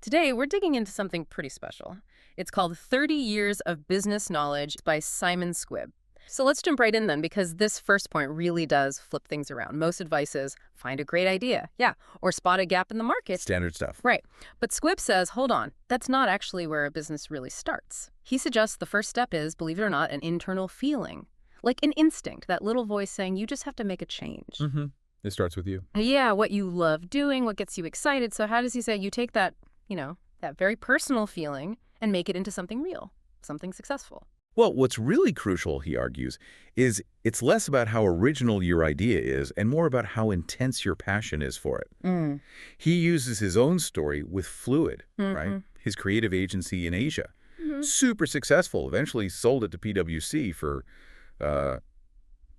Today, we're digging into something pretty special. It's called 30 Years of Business Knowledge by Simon Squibb. So let's jump right in then, because this first point really does flip things around. Most advice is find a great idea, yeah, or spot a gap in the market. Standard stuff. Right. But Squibb says, hold on, that's not actually where a business really starts. He suggests the first step is, believe it or not, an internal feeling. Like an instinct, that little voice saying you just have to make a change. Mm-hmm. It starts with you. Yeah, what you love doing, what gets you excited. So how does he say you take that, that very personal feeling and make it into something real, something successful? Well, what's really crucial, he argues, is it's less about how original your idea is and more about how intense your passion is for it. He uses his own story with Fluid, right? His creative agency in Asia. Super successful, eventually sold it to PwC for a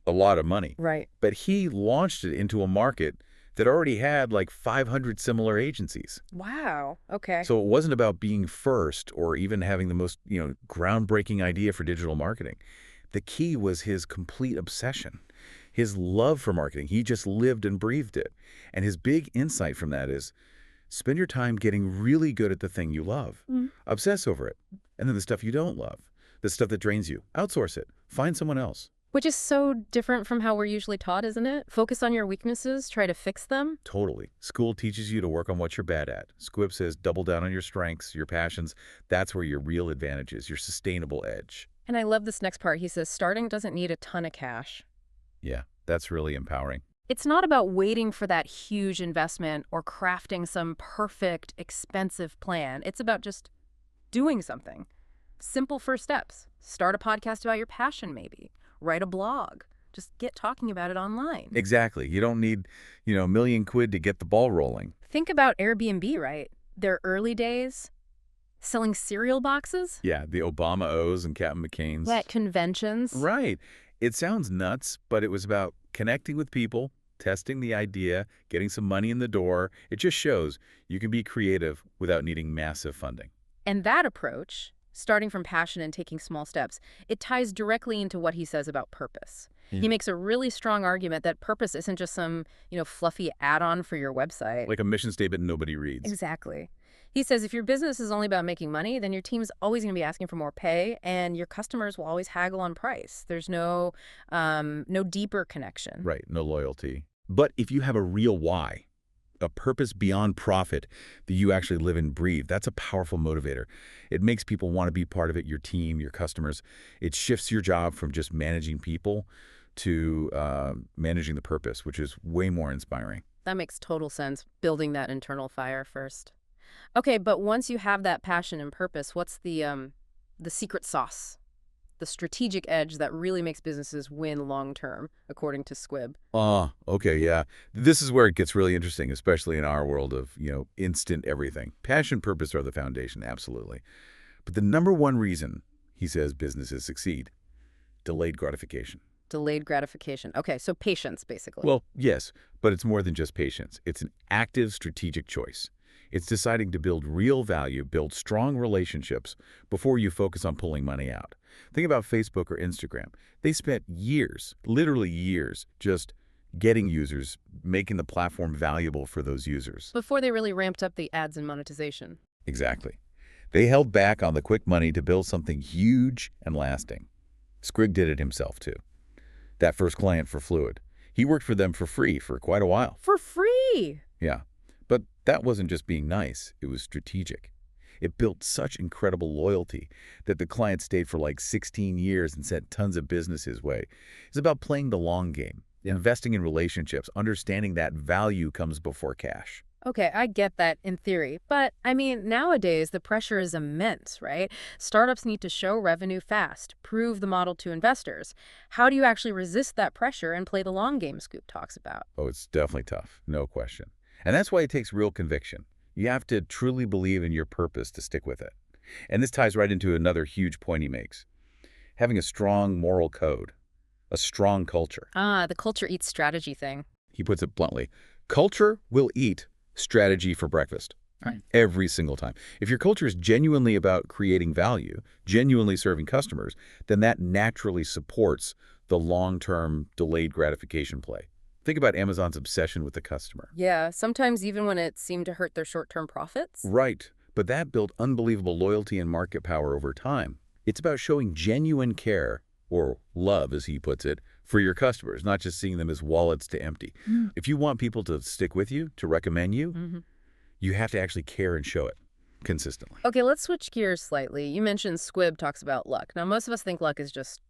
lot of money. Right. But he launched it into a market that already had like 500 similar agencies. Wow. Okay. So it wasn't about being first or even having the most, groundbreaking idea for digital marketing. The key was his complete obsession, his love for marketing. He just lived and breathed it. And his big insight from that is spend your time getting really good at the thing you love. Obsess over it. And then the stuff you don't love, the stuff that drains you, outsource it. Find someone else. Which is so different from how we're usually taught, isn't it? Focus on your weaknesses, try to fix them. Totally. School teaches you to work on what you're bad at. Squibb says double down on your strengths, your passions. That's where your real advantage is, your sustainable edge. And I love this next part. He says starting doesn't need a ton of cash. Yeah, that's really empowering. It's not about waiting for that huge investment or crafting some perfect, expensive plan. It's about just doing something. Simple first steps. Start a podcast about your passion, maybe. Write a blog. Just get talking about it online. Exactly. You don't need, a million quid to get the ball rolling. Think about Airbnb, right? Their early days, selling cereal boxes. Yeah, the Obama O's and Captain McCain's. At conventions. Right. It sounds nuts, but it was about connecting with people, testing the idea, getting some money in the door. It just shows you can be creative without needing massive funding. And that approach, starting from passion and taking small steps, it ties directly into what he says about purpose. He makes a really strong argument that purpose isn't just some, fluffy add-on for your website. Like a mission statement nobody reads. Exactly. He says if your business is only about making money, then your team's always going to be asking for more pay, and your customers will always haggle on price. There's no deeper connection. Right, no loyalty. But if you have a real why, a purpose beyond profit that you actually live and breathe, that's a powerful motivator. It makes people want to be part of it, your team, your customers. It shifts your job from just managing people to managing the purpose, which is way more inspiring. That makes total sense, building that internal fire first. Okay, but once you have that passion and purpose, what's the secret sauce? The strategic edge that really makes businesses win long-term, according to Squibb. Okay, yeah. This is where it gets really interesting, especially in our world of, instant everything. Passion, purpose are the foundation, absolutely. But the number one reason, he says, businesses succeed, delayed gratification. Delayed gratification. Okay, so patience, basically. Well, yes, but it's more than just patience. It's an active strategic choice. It's deciding to build real value, build strong relationships before you focus on pulling money out. Think about Facebook or Instagram. They spent years, literally years, just getting users, making the platform valuable for those users. Before they really ramped up the ads and monetization. Exactly. They held back on the quick money to build something huge and lasting. Squibb did it himself, too. That first client for Fluid. He worked for them for free for quite a while. For free? Yeah. But that wasn't just being nice. It was strategic. It built such incredible loyalty that the client stayed for like 16 years and sent tons of business his way. It's about playing the long game, investing in relationships, understanding that value comes before cash. Okay, I get that in theory. But, nowadays the pressure is immense, right? Startups need to show revenue fast, prove the model to investors. How do you actually resist that pressure and play the long game Squibb talks about? Oh, it's definitely tough, no question. And that's why it takes real conviction. You have to truly believe in your purpose to stick with it. And this ties right into another huge point he makes. Having a strong moral code, a strong culture. The culture eats strategy thing. He puts it bluntly. Culture will eat strategy for breakfast. Right. Every single time. If your culture is genuinely about creating value, genuinely serving customers, then that naturally supports the long-term delayed gratification play. Think about Amazon's obsession with the customer. Yeah, sometimes even when it seemed to hurt their short-term profits. Right. But that built unbelievable loyalty and market power over time. It's about showing genuine care, or love as he puts it, for your customers, not just seeing them as wallets to empty. If you want people to stick with you, to recommend you, you have to actually care and show it consistently. Okay, let's switch gears slightly. You mentioned Squibb talks about luck. Now, most of us think luck is just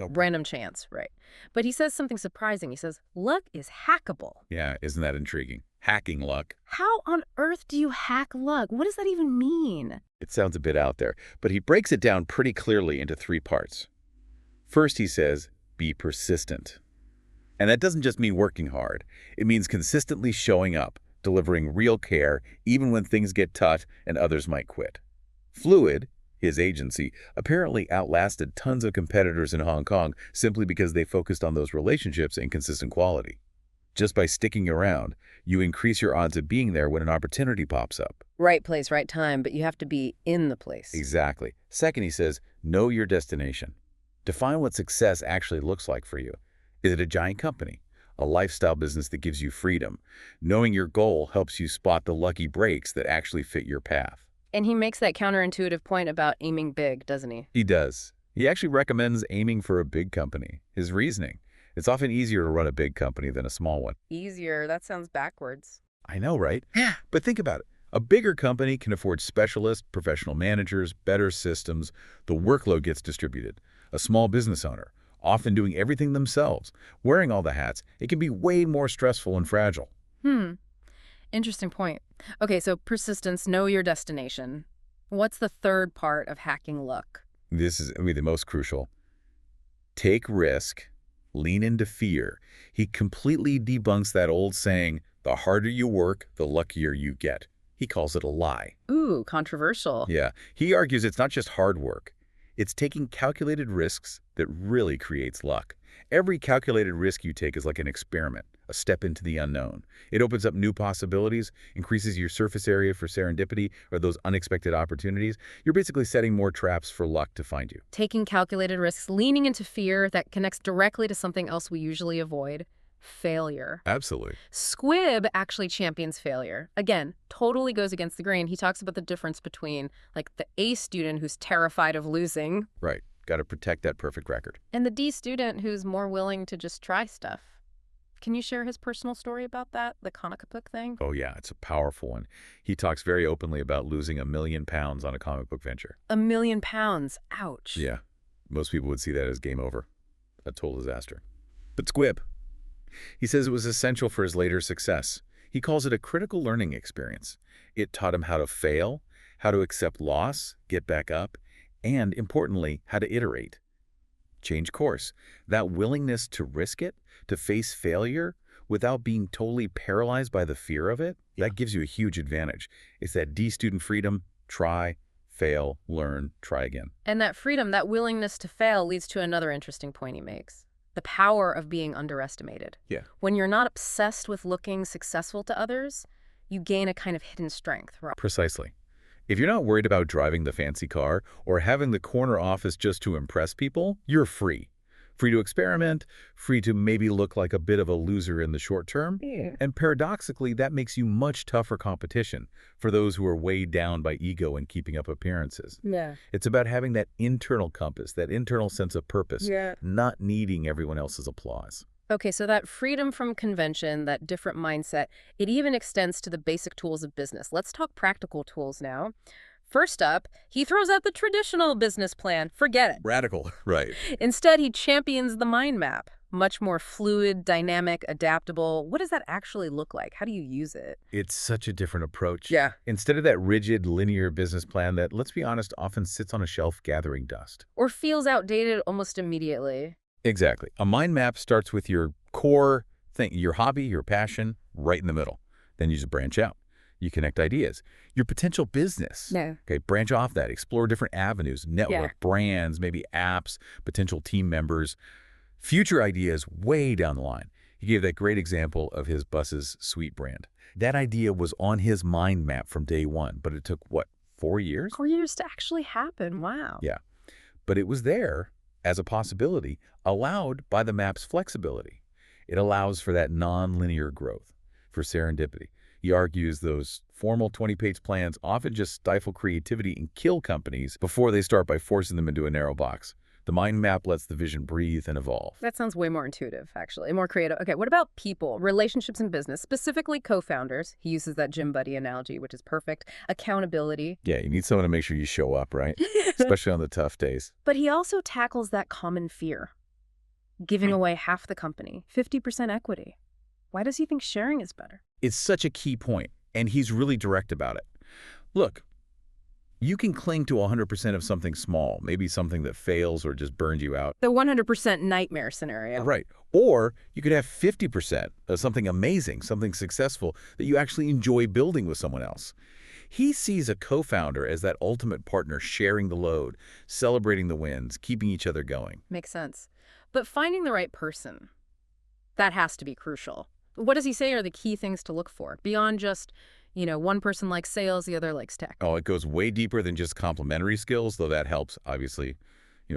random chance, right? But he says something surprising. He says, luck is hackable. Yeah, isn't that intriguing? Hacking luck. How on earth do you hack luck? What does that even mean? It sounds a bit out there, but he breaks it down pretty clearly into 3 parts. First, he says, be persistent. And that doesn't just mean working hard. It means consistently showing up, delivering real care, even when things get tough and others might quit. Fluid, his agency, apparently outlasted tons of competitors in Hong Kong simply because they focused on those relationships and consistent quality. Just by sticking around, you increase your odds of being there when an opportunity pops up. Right place, right time, but you have to be in the place. Exactly. Second, he says, know your destination. Define what success actually looks like for you. Is it a giant company? A lifestyle business that gives you freedom? Knowing your goal helps you spot the lucky breaks that actually fit your path. And he makes that counterintuitive point about aiming big, doesn't he? He does. He actually recommends aiming for a big company. His reasoning: it's often easier to run a big company than a small one. Easier? That sounds backwards. I know, right? Yeah. But think about it. A bigger company can afford specialists, professional managers, better systems. The workload gets distributed. A small business owner, often doing everything themselves, wearing all the hats, it can be way more stressful and fragile. Interesting point. Okay, so persistence, know your destination. What's the third part of hacking luck? This is the most crucial. Take risk, lean into fear. He completely debunks that old saying, the harder you work, the luckier you get. He calls it a lie. Ooh, controversial. Yeah, he argues it's not just hard work. It's taking calculated risks that really creates luck. Every calculated risk you take is like an experiment, a step into the unknown. It opens up new possibilities, increases your surface area for serendipity or those unexpected opportunities. You're basically setting more traps for luck to find you. Taking calculated risks, leaning into fear that connects directly to something else we usually avoid. Failure. Absolutely. Squibb actually champions failure. Again, totally goes against the grain. He talks about the difference between, like, the A student who's terrified of losing. Right. Got to protect that perfect record. And the D student who's more willing to just try stuff. Can you share his personal story about that, the comic book thing? Oh, yeah, it's a powerful one. He talks very openly about losing £1 million on a comic book venture. £1 million. Ouch. Yeah. Most people would see that as game over. A total disaster. But Squibb, he says it was essential for his later success. He calls it a critical learning experience. It taught him how to fail, how to accept loss, get back up, and, importantly, how to iterate. Change course. That willingness to risk it, to face failure, without being totally paralyzed by the fear of it, that gives you a huge advantage. It's that D student freedom: try, fail, learn, try again. And that freedom, that willingness to fail, leads to another interesting point he makes. The power of being underestimated. Yeah. When you're not obsessed with looking successful to others, you gain a kind of hidden strength. Right? Precisely. If you're not worried about driving the fancy car or having the corner office just to impress people, you're free. Free to experiment, free to maybe look like a bit of a loser in the short term. Yeah. And paradoxically, that makes you much tougher competition for those who are weighed down by ego and keeping up appearances. Yeah. It's about having that internal compass, that internal sense of purpose, not needing everyone else's applause. Okay, so that freedom from convention, that different mindset, it even extends to the basic tools of business. Let's talk practical tools now. First up, he throws out the traditional business plan. Forget it. Radical, right. Instead, he champions the mind map. Much more fluid, dynamic, adaptable. What does that actually look like? How do you use it? It's such a different approach. Yeah. Instead of that rigid, linear business plan that, let's be honest, often sits on a shelf gathering dust. Or feels outdated almost immediately. Exactly. A mind map starts with your core thing, your hobby, your passion, right in the middle. Then you just branch out. You connect ideas. Your potential business. No. Okay, branch off that. Explore different avenues, network, brands, maybe apps, potential team members. Future ideas way down the line. He gave that great example of his bus's sweet brand. That idea was on his mind map from day one, but it took, what, 4 years? 4 years to actually happen. Wow. Yeah. But it was there as a possibility, allowed by the map's flexibility. It allows for that non-linear growth, for serendipity. He argues those formal 20-page plans often just stifle creativity and kill companies before they start by forcing them into a narrow box. The mind map lets the vision breathe and evolve. That sounds way more intuitive, actually, more creative. Okay, what about people, relationships in business, specifically co-founders? He uses that gym buddy analogy, which is perfect. Accountability. Yeah, you need someone to make sure you show up, right? Especially on the tough days. But he also tackles that common fear, giving away half the company, 50% equity. Why does he think sharing is better? It's such a key point, and he's really direct about it. Look, you can cling to 100% of something small, maybe something that fails or just burns you out. The 100% nightmare scenario. Right. Or you could have 50% of something amazing, something successful that you actually enjoy building with someone else. He sees a co-founder as that ultimate partner sharing the load, celebrating the wins, keeping each other going. Makes sense. But finding the right person, that has to be crucial. What does he say are the key things to look for, beyond just, one person likes sales, the other likes tech? Oh, it goes way deeper than just complementary skills, though that helps, obviously.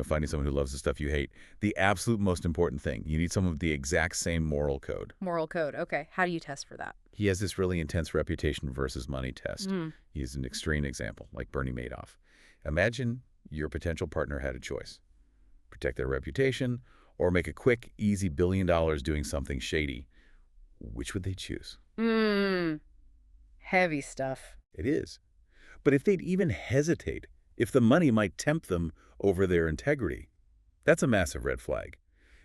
Finding someone who loves the stuff you hate. The absolute most important thing, you need someone with the exact same moral code. Moral code. Okay. How do you test for that? He has this really intense reputation versus money test. He's an extreme example, like Bernie Madoff. Imagine your potential partner had a choice. Protect their reputation or make a quick, easy $1 billion doing something shady. Which would they choose? Heavy stuff. It is. But if they'd even hesitate, if the money might tempt them over their integrity, that's a massive red flag.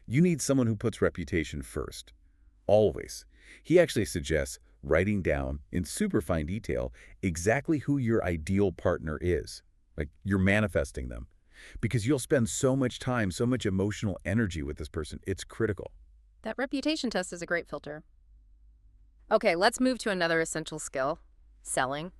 You need someone who puts reputation first. Always. He actually suggests writing down in super fine detail exactly who your ideal partner is. Like you're manifesting them. Because you'll spend so much time, so much emotional energy with this person. It's critical. That reputation test is a great filter. Okay, let's move to another essential skill, selling.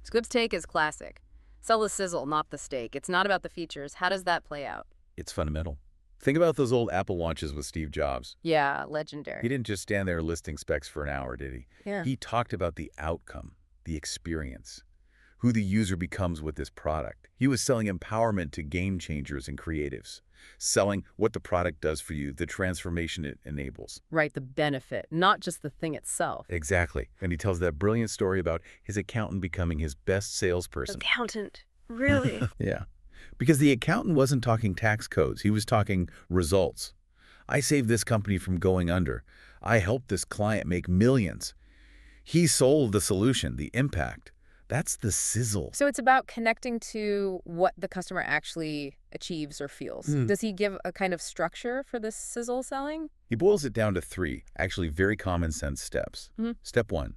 Squibb's take is classic. Sell the sizzle, not the steak. It's not about the features. How does that play out? It's fundamental. Think about those old Apple launches with Steve Jobs. Yeah, legendary. He didn't just stand there listing specs for an hour, did he? Yeah. He talked about the outcome, the experience, who the user becomes with this product. He was selling empowerment to game changers and creatives, selling what the product does for you, the transformation it enables. Right, the benefit, not just the thing itself. Exactly. And he tells that brilliant story about his accountant becoming his best salesperson. Accountant, really? Yeah. Because the accountant wasn't talking tax codes. He was talking results. I saved this company from going under. I helped this client make millions. He sold the solution, the impact. That's the sizzle. So it's about connecting to what the customer actually achieves or feels. Does he give a kind of structure for this sizzle selling? He boils it down to 3, actually very common sense steps. Step 1,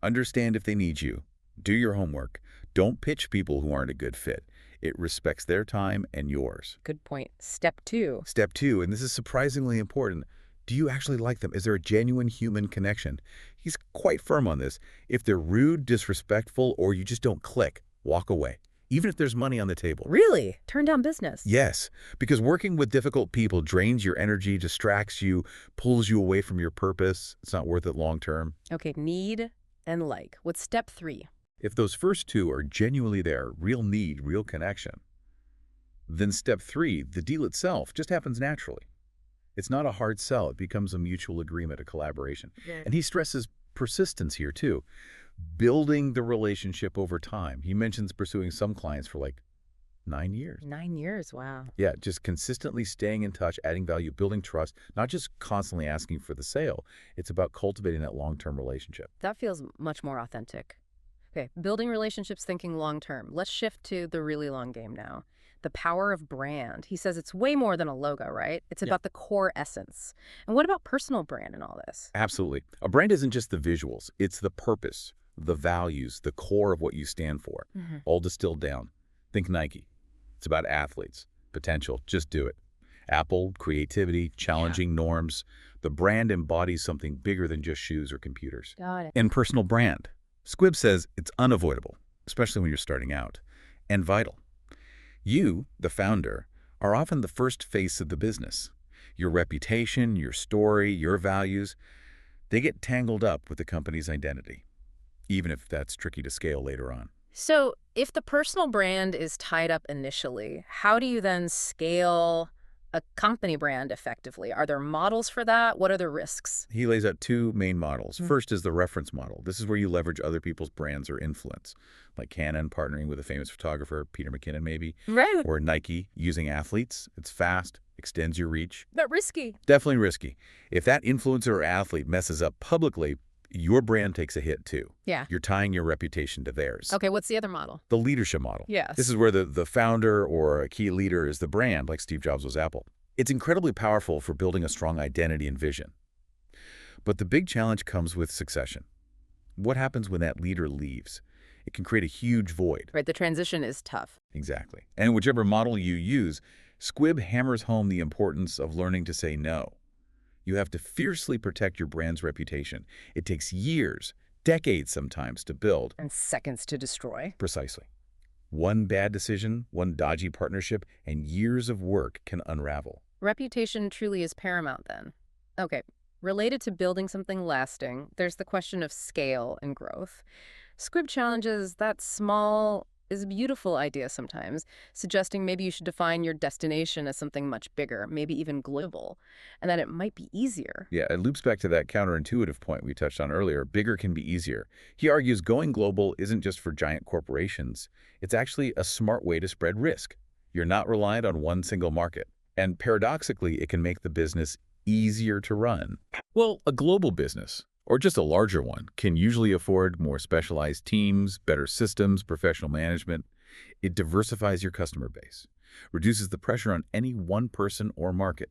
understand if they need you. Do your homework. Don't pitch people who aren't a good fit. It respects their time and yours. Good point. Step 2. Step 2, and this is surprisingly important, do you actually like them? Is there a genuine human connection? He's quite firm on this. If they're rude, disrespectful, or you just don't click, walk away, even if there's money on the table. Really? Turn down business? Yes, because working with difficult people drains your energy, distracts you, pulls you away from your purpose. It's not worth it long term. Okay, need and like. What's step 3? If those first 2 are genuinely there, real need, real connection, then step 3, the deal itself, just happens naturally. It's not a hard sell. It becomes a mutual agreement, a collaboration. And he stresses persistence here, too. Building the relationship over time. He mentions pursuing some clients for like 9 years. 9 years, wow. Yeah, just consistently staying in touch, adding value, building trust, not just constantly asking for the sale. It's about cultivating that long-term relationship. That feels much more authentic. Okay, building relationships, thinking long-term. Let's shift to the really long game now. The power of brand. He says it's way more than a logo, right? It's about the core essence. And what about personal brand in all this? Absolutely. A brand isn't just the visuals. It's the purpose, the values, the core of what you stand for, all distilled down. Think Nike. It's about athletes, potential, just do it. Apple, creativity, challenging norms. The brand embodies something bigger than just shoes or computers. Got it. And personal brand. Squibb says it's unavoidable, especially when you're starting out, and vital. You, the founder, are often the first face of the business. Your reputation, your story, your values, they get tangled up with the company's identity, even if that's tricky to scale later on. So if the personal brand is tied up initially, how do you then scale a company brand effectively? Are there models for that? What are the risks? He lays out two main models. First is the reference model. This is where you leverage other people's brands or influence, like Canon partnering with a famous photographer, Peter McKinnon maybe, Right. or Nike using athletes. It's fast, extends your reach. But risky. Definitely risky. If that influencer or athlete messes up publicly, your brand takes a hit too. Yeah. You're tying your reputation to theirs. Okay, what's the other model? The leadership model. Yes. This is where the founder or a key leader is the brand, like Steve Jobs was Apple. It's incredibly powerful for building a strong identity and vision. But the big challenge comes with succession. What happens when that leader leaves? It can create a huge void. Right, the transition is tough. Exactly. And whichever model you use, Squibb hammers home the importance of learning to say no. You have to fiercely protect your brand's reputation. It takes years, decades sometimes, to build. And seconds to destroy. Precisely. One bad decision, one dodgy partnership, and years of work can unravel. Reputation truly is paramount then. Okay, related to building something lasting, there's the question of scale and growth. Squibb challenges that small is a beautiful idea sometimes, suggesting maybe you should define your destination as something much bigger, maybe even global, and that it might be easier. Yeah, it loops back to that counterintuitive point we touched on earlier. Bigger can be easier. He argues going global isn't just for giant corporations. It's actually a smart way to spread risk. You're not reliant on one single market. And paradoxically, it can make the business easier to run. Well, a global business, or just a larger one, can usually afford more specialized teams, better systems, professional management. It diversifies your customer base, reduces the pressure on any one person or market.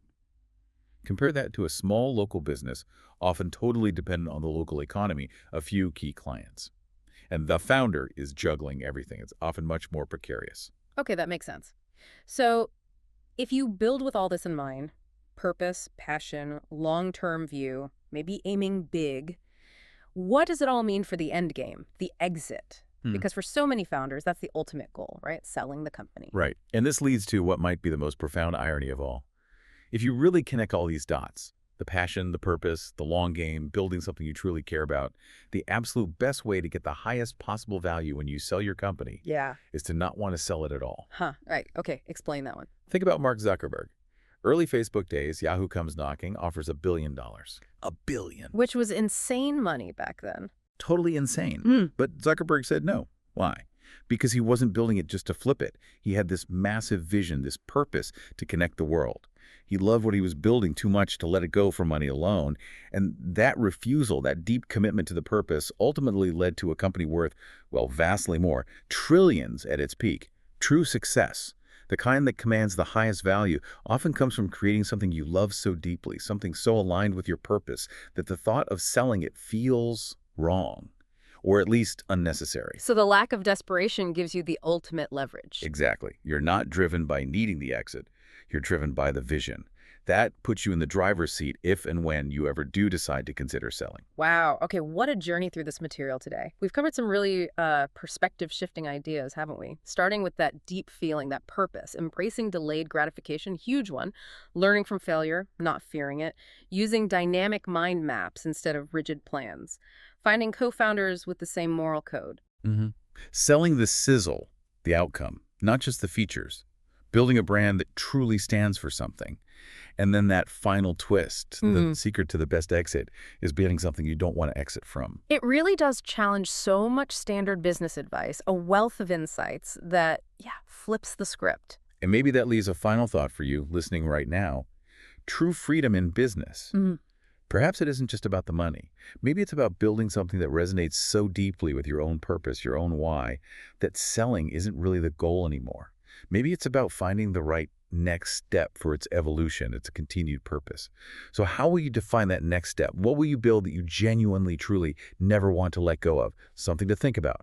Compare that to a small local business, often totally dependent on the local economy, a few key clients. And the founder is juggling everything. It's often much more precarious. Okay, that makes sense. So, if you build with all this in mind, purpose, passion, long-term view, maybe aiming big, what does it all mean for the end game, the exit? Because for so many founders, that's the ultimate goal, right? Selling the company. Right. And this leads to what might be the most profound irony of all. If you really connect all these dots, the passion, the purpose, the long game, building something you truly care about, the absolute best way to get the highest possible value when you sell your company is to not want to sell it at all. Right. Okay, explain that one. Think about Mark Zuckerberg. Early Facebook days, Yahoo comes knocking, offers $1 billion. $1 billion. Which was insane money back then. Totally insane. But Zuckerberg said no. Why? Because he wasn't building it just to flip it. He had this massive vision, this purpose to connect the world. He loved what he was building too much to let it go for money alone. And that refusal, that deep commitment to the purpose, ultimately led to a company worth, well, vastly more, trillions at its peak. True success, the kind that commands the highest value, often comes from creating something you love so deeply, something so aligned with your purpose that the thought of selling it feels wrong, or at least unnecessary. So the lack of desperation gives you the ultimate leverage. Exactly. You're not driven by needing the exit. You're driven by the vision. That puts you in the driver's seat if and when you ever do decide to consider selling. Wow. Okay, what a journey through this material today. We've covered some really perspective-shifting ideas, haven't we? Starting with that deep feeling, that purpose, embracing delayed gratification, huge one, learning from failure, not fearing it, using dynamic mind maps instead of rigid plans, finding co-founders with the same moral code. Selling the sizzle, the outcome, not just the features. Building a brand that truly stands for something. And then that final twist, the secret to the best exit, is building something you don't want to exit from. It really does challenge so much standard business advice, a wealth of insights that, flips the script. And maybe that leaves a final thought for you listening right now. True freedom in business. Perhaps it isn't just about the money. Maybe it's about building something that resonates so deeply with your own purpose, your own why, that selling isn't really the goal anymore. Maybe it's about finding the right next step for its evolution, its continued purpose. So how will you define that next step? What will you build that you genuinely, truly never want to let go of? Something to think about.